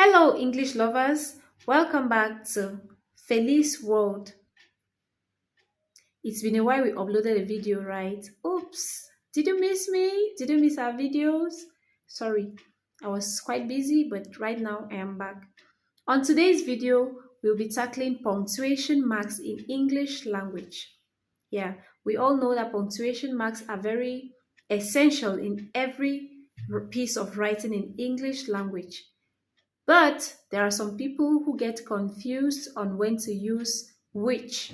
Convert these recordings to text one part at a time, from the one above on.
Hello, English lovers. Welcome back to Felice World. It's been a while we uploaded a video, right? Oops. Did you miss me? Did you miss our videos? Sorry, I was quite busy, but right now I am back. On today's video, we'll be tackling punctuation marks in English language. Yeah, we all know that punctuation marks are very essential in every piece of writing in English language. But there are some people who get confused on when to use which.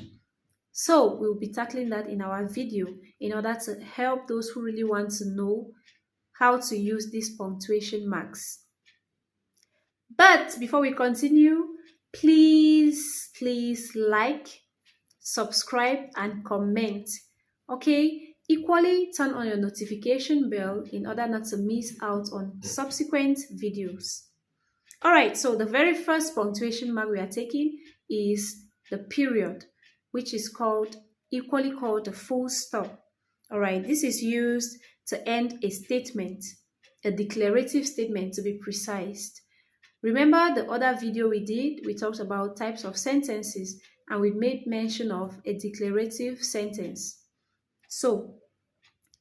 So we'll be tackling that in our video in order to help those who really want to know how to use these punctuation marks. But before we continue, please like, subscribe, and comment. Okay? Equally turn on your notification bell in order not to miss out on subsequent videos. All right, so the very first punctuation mark we are taking is the period, which is equally called the full stop. All right, this is used to end a statement, a declarative statement to be precise. Remember the other video we did, we talked about types of sentences and we made mention of a declarative sentence. So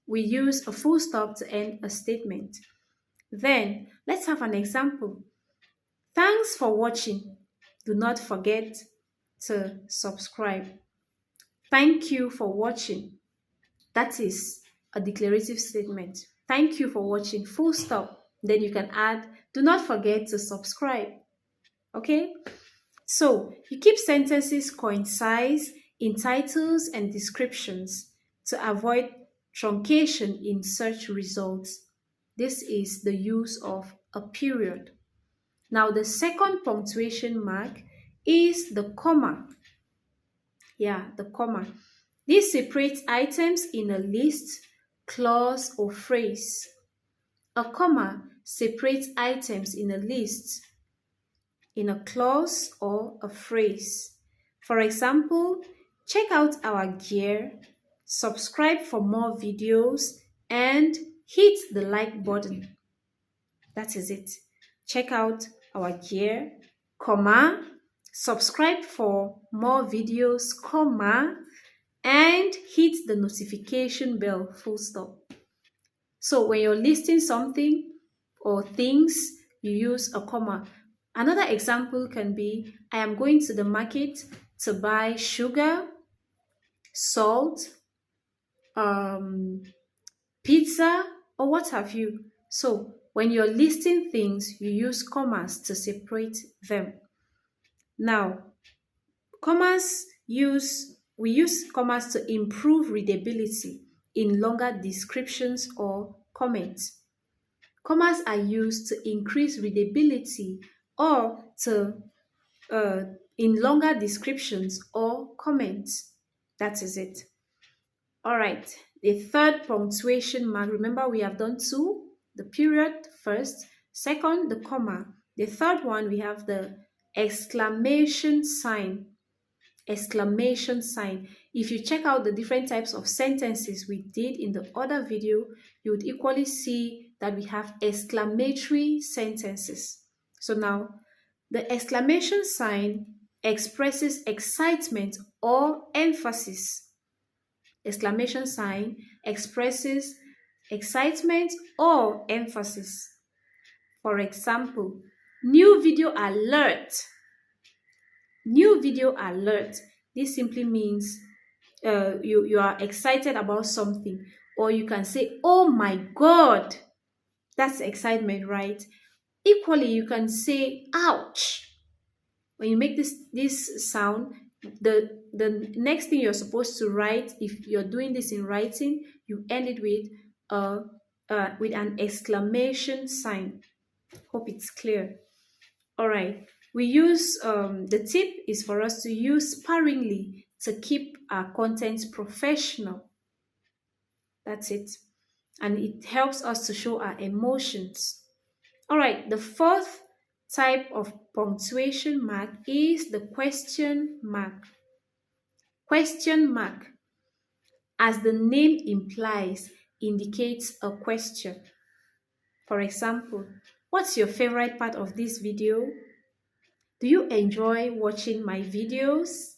we use a full stop to end a statement. Then let's have an example. Thanks for watching. Do not forget to subscribe. Thank you for watching. That is a declarative statement. Thank you for watching, full stop. Then you can add, do not forget to subscribe. Okay? So you keep sentences concise in titles and descriptions to avoid truncation in search results. This is the use of a period. Now, the second punctuation mark is the comma. Yeah, the comma. This separates items in a list, clause, or phrase. A comma separates items in a list, in a clause, or a phrase. For example, check out our gear, subscribe for more videos, and hit the like button. That is it. Check out our gear, comma, subscribe for more videos, comma, and hit the notification bell, full stop. So when you're listing something or things, you use a comma. Another example can be, I am going to the market to buy sugar, salt, pizza, or what have you. So when you're listing things, you use commas to separate them. Now, we use commas to improve readability in longer descriptions or comments. Commas are used to increase readability or in longer descriptions or comments. That is it. All right, the third punctuation mark, remember we have done two, the period first, second, the comma. The third one, we have the exclamation sign. Exclamation sign. If you check out the different types of sentences we did in the other video, you would equally see that we have exclamatory sentences. So now, the exclamation sign expresses excitement or emphasis. Exclamation sign expresses excitement or emphasis. For example, new video alert. New video alert. This simply means you are excited about something. Or you can say, oh my God. That's excitement, right? Equally, you can say, ouch. When you make this sound, the next thing you're supposed to write, if you're doing this in writing, you end it with an exclamation sign. Hope it's clear. All right, we use the tip is for us to use sparingly to keep our content professional. That's it, and it helps us to show our emotions. All right, the fourth type of punctuation mark is the question mark. Question mark, as the name implies, indicates a question. For example, What's your favorite part of this video? Do you enjoy watching my videos?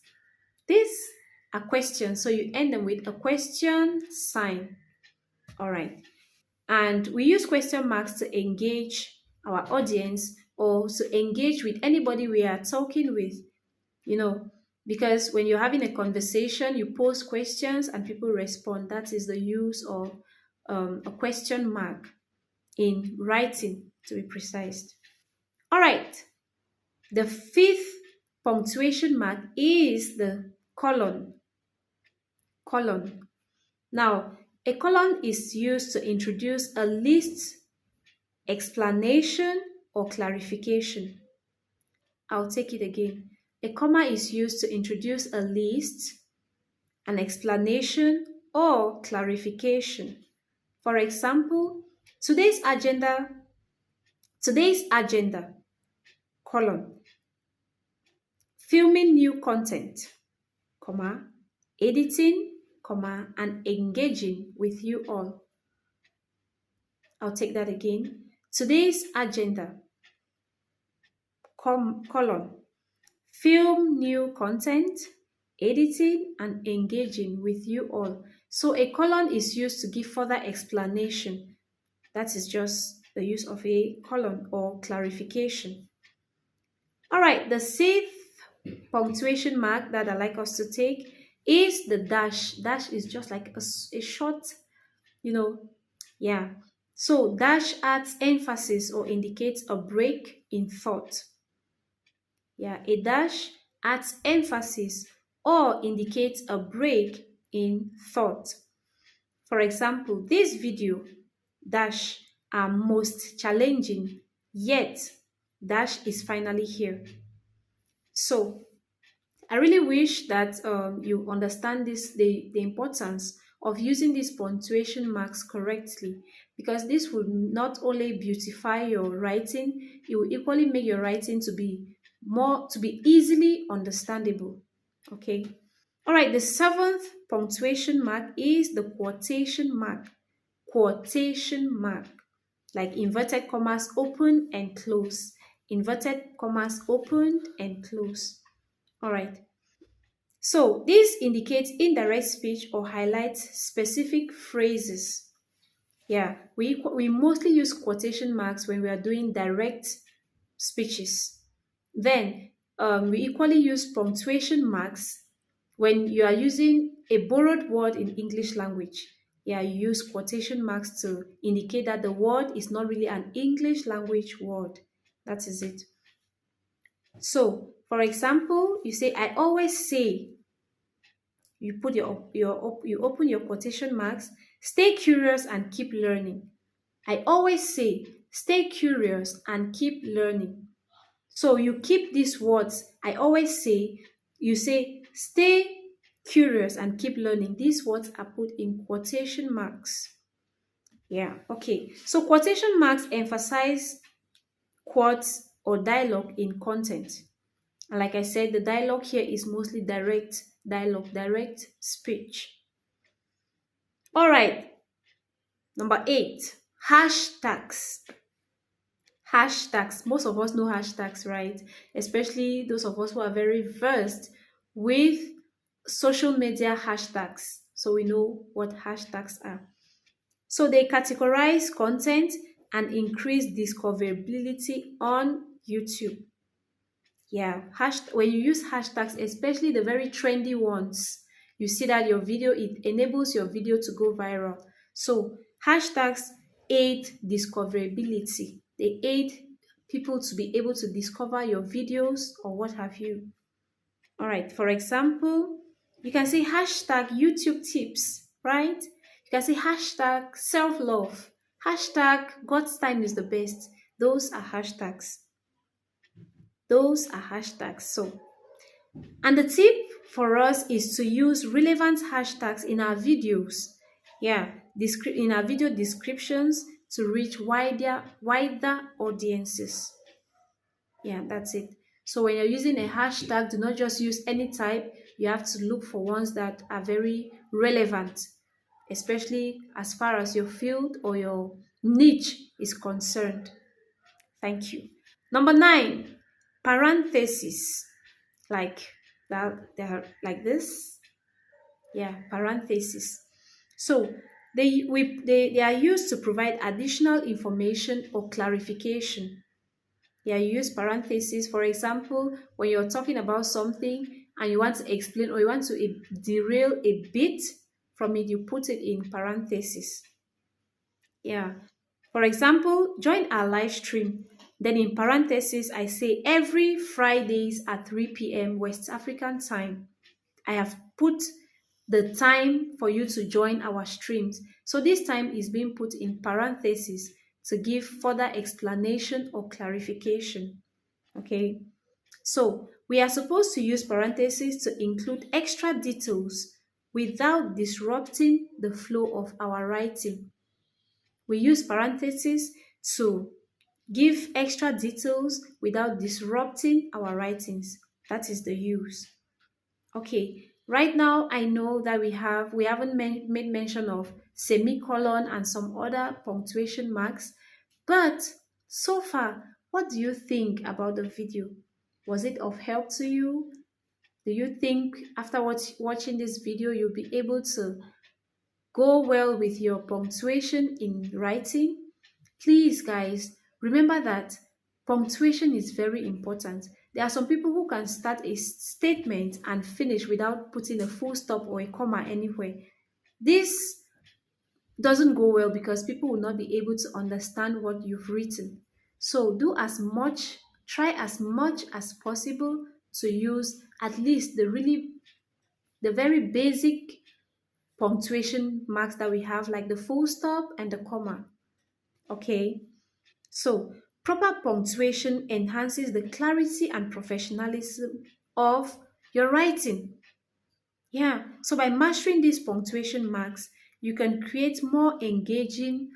These are questions, so you end them with a question sign. All right. And we use question marks to engage our audience or to engage with anybody we are talking with, you know, because when you're having a conversation, you pose questions and people respond. That is the use of a question mark in writing, to be precise. All right. The fifth punctuation mark is the colon. Colon. Now, a colon is used to introduce a list, explanation, or clarification. I'll take it again. A comma is used to introduce a list, an explanation, or clarification. For example, today's agenda, colon, filming new content, comma, editing, comma, and engaging with you all. I'll take that again. Today's agenda, colon, film new content, editing, and engaging with you all. So a colon is used to give further explanation. That is just the use of a colon or clarification. All right, the sixth punctuation mark that I like us to take is the dash. Dash is just like a short, you know, yeah. So dash adds emphasis or indicates a break in thought. Yeah, a dash adds emphasis or indicates a break in thought. For example, this video dash are most challenging, yet dash is finally here. So I really wish that you understand the importance of using these punctuation marks correctly, because this will not only beautify your writing, it will equally make your writing to be easily understandable. Okay. All right, the seventh punctuation mark is the quotation mark. Quotation mark, like inverted commas open and close. Inverted commas opened and close. All right. So this indicates indirect speech or highlights specific phrases. Yeah, we mostly use quotation marks when we are doing direct speeches. Then we equally use punctuation marks when you are using a borrowed word in English language. Yeah, you use quotation marks to indicate that the word is not really an English language word. That is it. So, for example, you say, I always say, you put you open your quotation marks, stay curious and keep learning. I always say, stay curious and keep learning. So you keep these words. I always say, you say, stay curious and keep learning. These words are put in quotation marks. Yeah, okay. So quotation marks emphasize quotes or dialogue in content. And like I said, the dialogue here is mostly direct dialogue, direct speech. All right, number 8, hashtags. Hashtags. Most of us know hashtags, right? Especially those of us who are very versed with social media hashtags. So we know what hashtags are. So they categorize content and increase discoverability on YouTube. Yeah, when you use hashtags, especially the very trendy ones, you see that it enables your video to go viral. So hashtags aid discoverability. They aid people to be able to discover your videos or what have you. All right, for example, you can say hashtag YouTube tips, right? You can say hashtag self-love, hashtag God's time is the best. Those are hashtags. Those are hashtags. So, and the tip for us is to use relevant hashtags in our videos. Yeah, in our video descriptions to reach wider audiences. Yeah, that's it. So when you're using a hashtag, do not just use any type. You have to look for ones that are very relevant, especially as far as your field or your niche is concerned. Thank you. Number 9, parentheses. Like that, they're like this. Yeah, parentheses. So they are used to provide additional information or clarification. Yeah, you use parentheses. For example, when you're talking about something and you want to explain or you want to derail a bit from it, you put it in parentheses. Yeah. For example, join our live stream. Then in parentheses, I say every Fridays at 3 p.m. West African time. I have put the time for you to join our streams. So this time is being put in parentheses to give further explanation or clarification. Okay. So we are supposed to use parentheses to include extra details without disrupting the flow of our writing. We use parentheses to give extra details without disrupting our writings. That is the use. Okay, right now I know that we haven't made mention of semicolon and some other punctuation marks, but so far, what do you think about the video? Was it of help to you? Do you think after watching this video you'll be able to go well with your punctuation in writing? Please, guys, remember that punctuation is very important. There are some people who can start a statement and finish without putting a full stop or a comma anywhere. This doesn't go well because people will not be able to understand what you've written. So try as much as possible to use at least the very basic punctuation marks that we have, like the full stop and the comma. Okay. So, proper punctuation enhances the clarity and professionalism of your writing. Yeah, so by mastering these punctuation marks, you can create more engaging,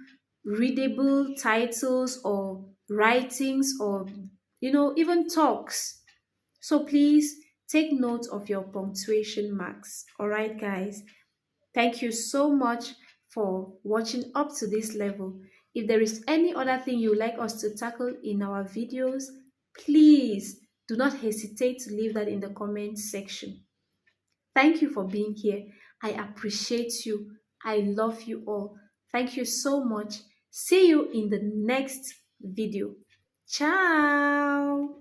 readable titles or writings or, even talks. So please take note of your punctuation marks. All right, guys. Thank you so much for watching up to this level. If there is any other thing you would like us to tackle in our videos, please do not hesitate to leave that in the comment section. Thank you for being here. I appreciate you. I love you all. Thank you so much. See you in the next video. Ciao.